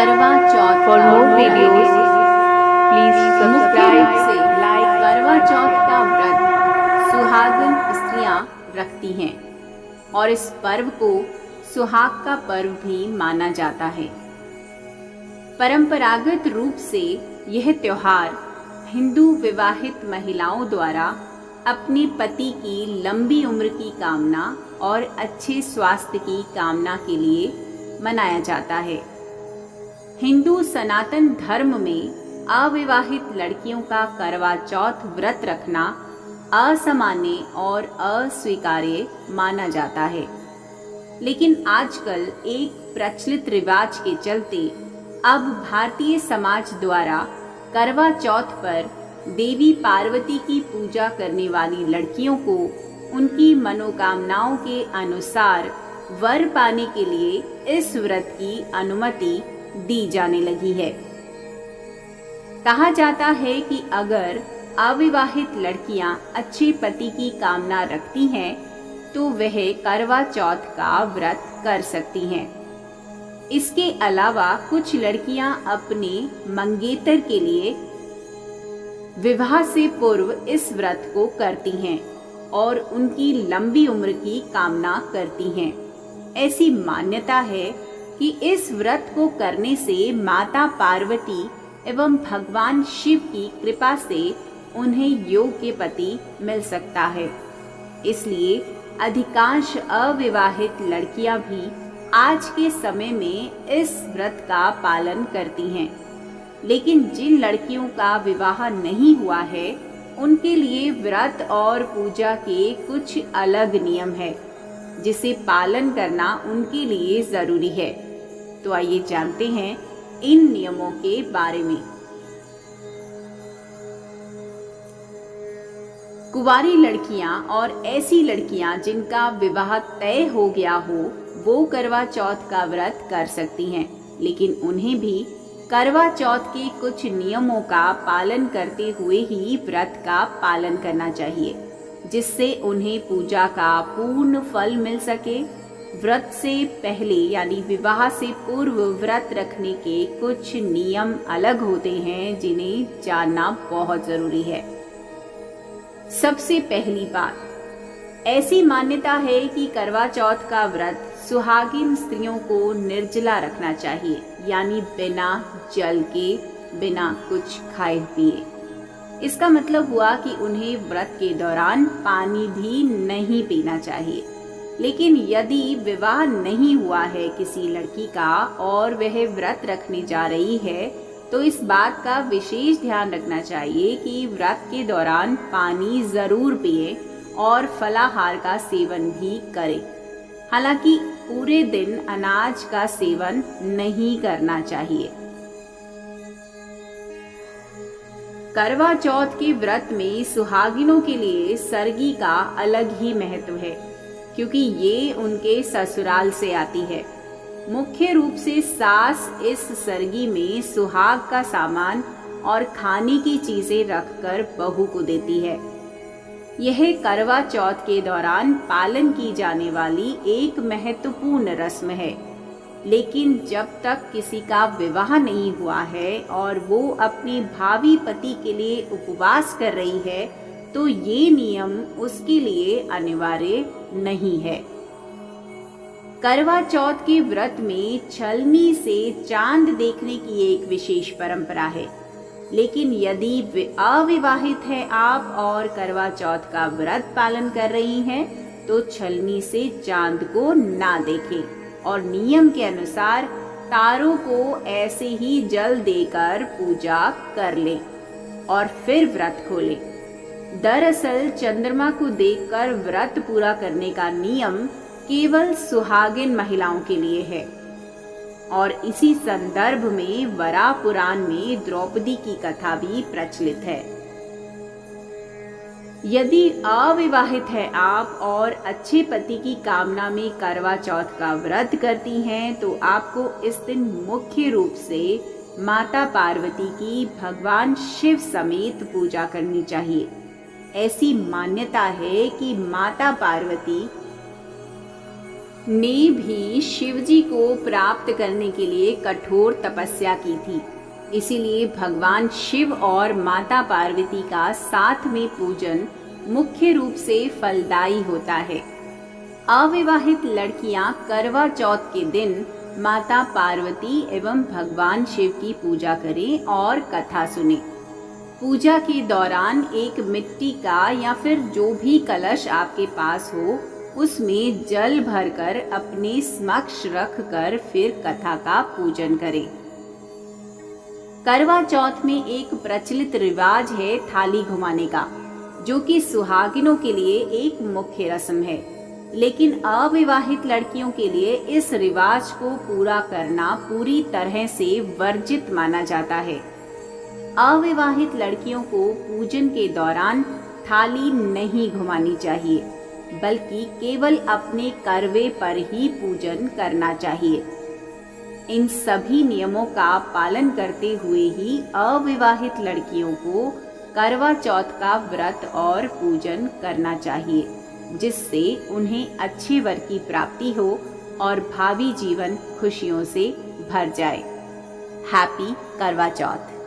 करवा चौथ For more videos, please subscribe, से like, करवा चौथ का व्रत सुहागन स्त्रियां रखती हैं और इस पर्व को सुहाग का पर्व भी माना जाता है। परंपरागत रूप से यह त्योहार हिंदू विवाहित महिलाओं द्वारा अपने पति की लंबी उम्र की कामना और अच्छे स्वास्थ्य की कामना के लिए मनाया जाता है। हिंदू सनातन धर्म में अविवाहित लड़कियों का करवा चौथ व्रत रखना असामान्य और अस्वीकार्य माना जाता है, लेकिन आजकल एक प्रचलित रिवाज के चलते अब भारतीय समाज द्वारा करवा चौथ पर देवी पार्वती की पूजा करने वाली लड़कियों को उनकी मनोकामनाओं के अनुसार वर पाने के लिए इस व्रत की अनुमति दी जाने लगी है। कहा जाता है कि अगर अविवाहित लड़कियां अच्छे पति की कामना रखती हैं तो वह करवा चौथ का व्रत कर सकती हैं। इसके अलावा कुछ लड़कियां अपने मंगेतर के लिए विवाह से पूर्व इस व्रत को करती हैं और उनकी लंबी उम्र की कामना करती हैं। ऐसी मान्यता है कि इस व्रत को करने से माता पार्वती एवं भगवान शिव की कृपा से उन्हें योग्य पति मिल सकता है। इसलिए अधिकांश अविवाहित लड़कियां भी आज के समय में इस व्रत का पालन करती हैं, लेकिन जिन लड़कियों का विवाह नहीं हुआ है उनके लिए व्रत और पूजा के कुछ अलग नियम है जिसे पालन करना उनके लिए जरूरी है। तो आइए जानते हैं इन नियमों के बारे में। कुंवारी लड़कियां और ऐसी लड़कियां जिनका विवाह तय हो गया हो वो करवा चौथ का व्रत कर सकती हैं, लेकिन उन्हें भी करवा चौथ के कुछ नियमों का पालन करते हुए ही व्रत का पालन करना चाहिए, जिससे उन्हें पूजा का पूर्ण फल मिल सके। व्रत से पहले यानी विवाह से पूर्व व्रत रखने के कुछ नियम अलग होते हैं जिन्हें जानना बहुत जरूरी है। सबसे पहली बात, ऐसी मान्यता है कि करवा चौथ का व्रत सुहागिन स्त्रियों को निर्जला रखना चाहिए, यानी बिना जल के, बिना कुछ खाए पिए। इसका मतलब हुआ कि उन्हें व्रत के दौरान पानी भी नहीं पीना चाहिए। लेकिन यदि विवाह नहीं हुआ है किसी लड़की का और वह व्रत रखने जा रही है तो इस बात का विशेष ध्यान रखना चाहिए कि व्रत के दौरान पानी जरूर पिए और फलाहार का सेवन भी करे। हालांकि पूरे दिन अनाज का सेवन नहीं करना चाहिए। करवा चौथ के व्रत में सुहागिनों के लिए सरगी का अलग ही महत्व है, क्योंकि ये उनके ससुराल से आती है। मुख्य रूप से सास इस सरगी में सुहाग का सामान और खाने की चीजें रखकर बहू को देती है। यह करवा चौथ के दौरान पालन की जाने वाली एक महत्वपूर्ण रस्म है, लेकिन जब तक किसी का विवाह नहीं हुआ है और वो अपने भावी पति के लिए उपवास कर रही है तो ये नियम उसके लिए अनिवार्य नहीं है। करवा चौथ के व्रत में छलनी से चांद देखने की एक विशेष परंपरा है, लेकिन यदि अविवाहित है आप और करवा चौथ का व्रत पालन कर रही हैं तो छलनी से चांद को ना देखें और नियम के अनुसार तारों को ऐसे ही जल देकर पूजा कर लें और फिर व्रत खोलें। दरअसल चंद्रमा को देखकर व्रत पूरा करने का नियम केवल सुहागिन महिलाओं के लिए है और इसी संदर्भ में वरा पुराण में द्रौपदी की कथा भी प्रचलित है। यदि अविवाहित है आप और अच्छे पति की कामना में करवा चौथ का व्रत करती हैं तो आपको इस दिन मुख्य रूप से माता पार्वती की भगवान शिव समेत पूजा करनी चाहिए। ऐसी मान्यता है कि माता पार्वती ने भी शिवजी को प्राप्त करने के लिए कठोर तपस्या की थी। इसीलिए भगवान शिव और माता पार्वती का साथ में पूजन मुख्य रूप से फलदायी होता है। अविवाहित लड़कियां करवा चौथ के दिन माता पार्वती एवं भगवान शिव की पूजा करें और कथा सुने। पूजा के दौरान एक मिट्टी का या फिर जो भी कलश आपके पास हो उसमें जल भरकर अपने समक्ष रखकर फिर कथा का पूजन करें। करवा चौथ में एक प्रचलित रिवाज है थाली घुमाने का, जो कि सुहागिनों के लिए एक मुख्य रस्म है, लेकिन अविवाहित लड़कियों के लिए इस रिवाज को पूरा करना पूरी तरह से वर्जित माना जाता है। अविवाहित लड़कियों को पूजन के दौरान थाली नहीं घुमानी चाहिए, बल्कि केवल अपने करवे पर ही पूजन करना चाहिए। इन सभी नियमों का पालन करते हुए ही अविवाहित लड़कियों को करवा चौथ का व्रत और पूजन करना चाहिए, जिससे उन्हें अच्छे वर की प्राप्ति हो और भावी जीवन खुशियों से भर जाए। हैप्पी करवा चौथ।